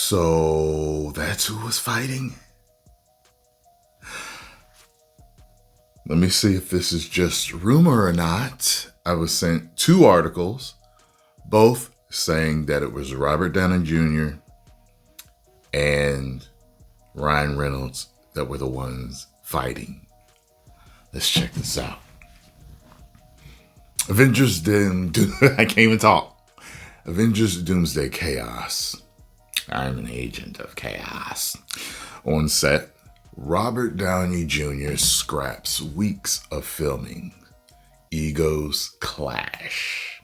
So that's who was fighting? Let me see if this is just rumor or not. I was sent 2 articles, both saying that it was Robert Downey Jr. and Ryan Reynolds that were the ones fighting. Let's check this out. Avengers I can't even talk. Avengers Doomsday Chaos. I'm an agent of chaos. On set, Robert Downey Jr. scraps weeks of filming. Egos clash.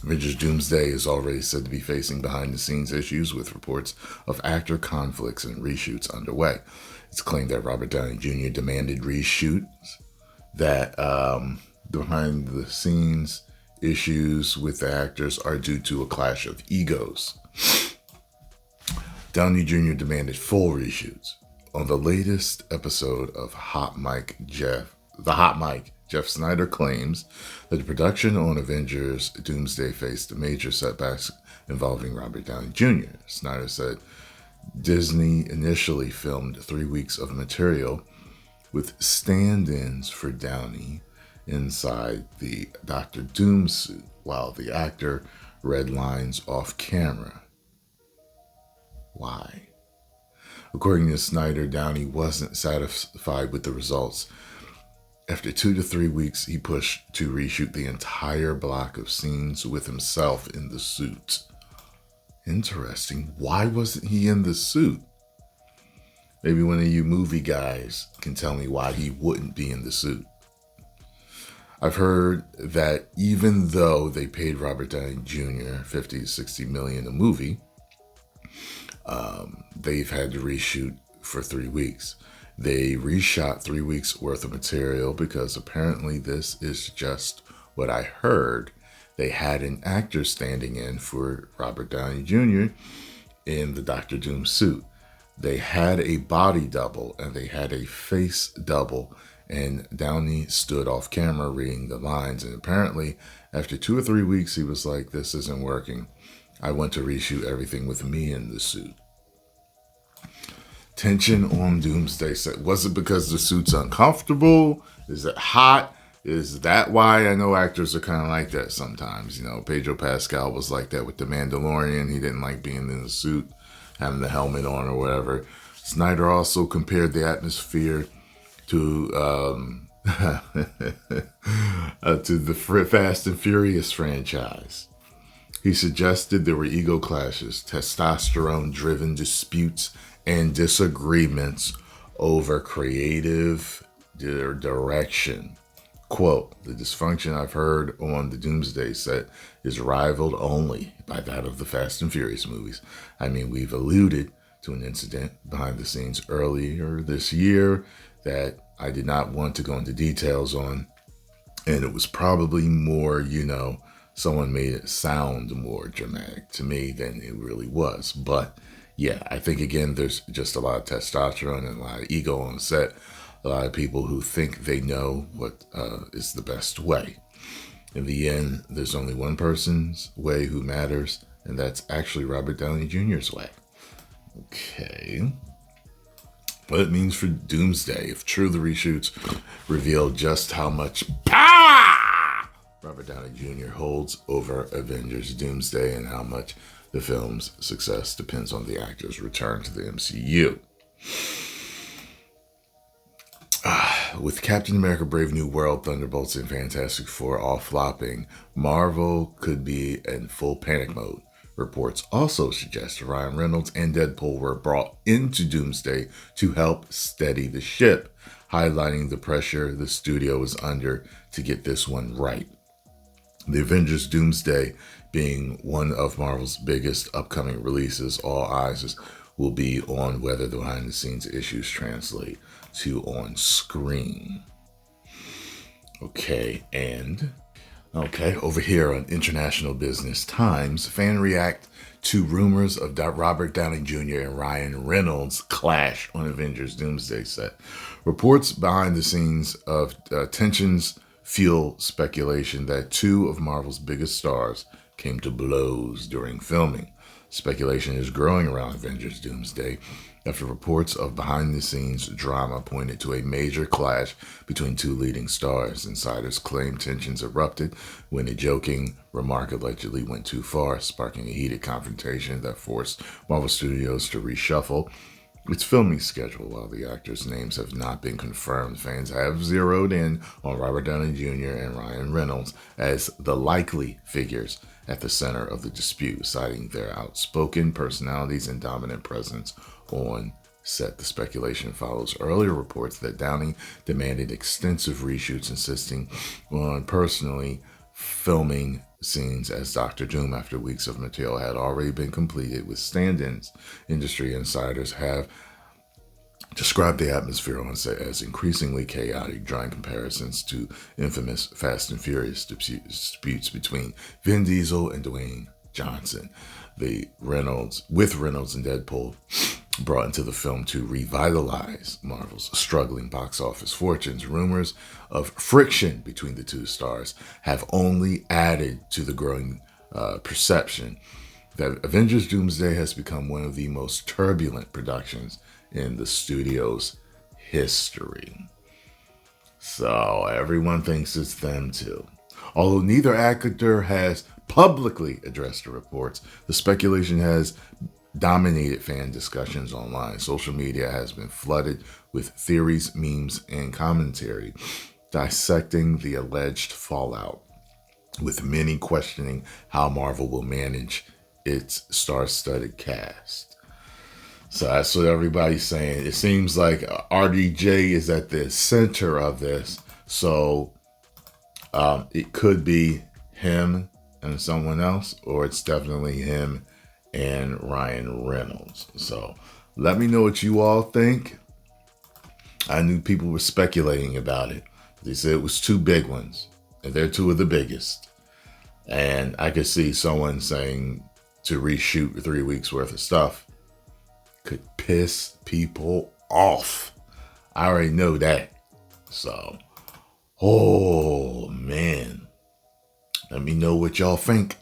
Avengers Doomsday is already said to be facing behind-the-scenes issues with reports of actor conflicts and reshoots underway. It's claimed that Robert Downey Jr. demanded reshoots, that behind-the-scenes issues with the actors are due to a clash of egos. Downey Jr. demanded full reshoots. On the latest episode of Hot Mic, Jeff Snyder claims that the production on Avengers Doomsday faced major setbacks involving Robert Downey Jr. Snyder said Disney initially filmed 3 weeks of material with stand-ins for Downey inside the Dr. Doom suit while the actor read lines off camera. Why? According to Snyder, Downey wasn't satisfied with the results. After 2 to 3 weeks, he pushed to reshoot the entire block of scenes with himself in the suit. Interesting. Why wasn't he in the suit? Maybe one of you movie guys can tell me why he wouldn't be in the suit. I've heard that even though they paid Robert Downey Jr. 50 to 60 million a movie, they've had to reshoot for 3 weeks. They reshot 3 weeks worth of material because apparently this is just what I heard. They had an actor standing in for Robert Downey Jr. in the Dr. Doom suit. They had a body double and they had a face double, and Downey stood off camera reading the lines. And apparently after 2 or 3 weeks, he was like, this isn't working. I want to reshoot everything with me in the suit. Tension on Doomsday set. Was it because the suit's uncomfortable? Is it hot? Is that why? I know actors are kind of like that sometimes. You know, Pedro Pascal was like that with The Mandalorian. He didn't like being in the suit, having the helmet on or whatever. Snyder also compared the atmosphere to the Fast and Furious franchise. He suggested there were ego clashes, testosterone-driven disputes, and disagreements over creative direction. Quote, the dysfunction I've heard on the Doomsday set is rivaled only by that of the Fast and Furious movies. I mean, we've alluded to an incident behind the scenes earlier this year that I did not want to go into details on. And it was probably more, someone made it sound more dramatic to me than it really was. But yeah, I think, again, there's just a lot of testosterone and a lot of ego on set. A lot of people who think they know what is the best way. In the end, there's only one person's way who matters, and that's actually Robert Downey Jr.'s way. Okay. What it means for Doomsday. If true, the reshoots reveal just how much power Robert Downey Jr. holds over Avengers Doomsday and how much the film's success depends on the actor's return to the MCU. With Captain America Brave New World, Thunderbolts, and Fantastic Four all flopping, Marvel could be in full panic mode. Reports also suggest Ryan Reynolds and Deadpool were brought into Doomsday to help steady the ship, highlighting the pressure the studio is under to get this one right. The Avengers Doomsday being one of Marvel's biggest upcoming releases, all eyes will be on whether the behind-the-scenes issues translate to on screen. Okay, over here on International Business Times, fan react to rumors of Robert Downey Jr. and Ryan Reynolds clash on Avengers Doomsday set. Reports behind the scenes of tensions fuel speculation that 2 of Marvel's biggest stars came to blows during filming. Speculation is growing around Avengers Doomsday after reports of behind-the-scenes drama pointed to a major clash between two leading stars. Insiders claim tensions erupted when a joking remark allegedly went too far, sparking a heated confrontation that forced Marvel Studios to reshuffle its filming schedule. While the actors' names have not been confirmed, fans have zeroed in on Robert Downey Jr. and Ryan Reynolds as the likely figures at the center of the dispute, citing their outspoken personalities and dominant presence on set. The speculation follows earlier reports that Downey demanded extensive reshoots, insisting on personally filming scenes as Doctor Doom after weeks of material had already been completed with stand-ins. Industry insiders have described the atmosphere on set as increasingly chaotic, drawing comparisons to infamous Fast and Furious disputes between Vin Diesel and Dwayne Johnson. Reynolds and Deadpool brought into the film to revitalize Marvel's struggling box office fortunes. Rumors of friction between the two stars have only added to the growing perception that Avengers Doomsday has become one of the most turbulent productions in the studio's history. So everyone thinks it's them too. Although neither actor has publicly addressed the reports, the speculation has dominated fan discussions online. Social media has been flooded with theories, memes, and commentary dissecting the alleged fallout, with many questioning how Marvel will manage its star-studded cast. So that's what everybody's saying. It seems like RDJ is at the center of this. So it could be him and someone else, or it's definitely him and Ryan Reynolds. So let me know what you all think. I knew people were speculating about it. They said it was two big ones, and they're two of the biggest. And I could see someone saying to reshoot 3 weeks worth of stuff could piss people off. I already know that. So, oh man, let me know what y'all think.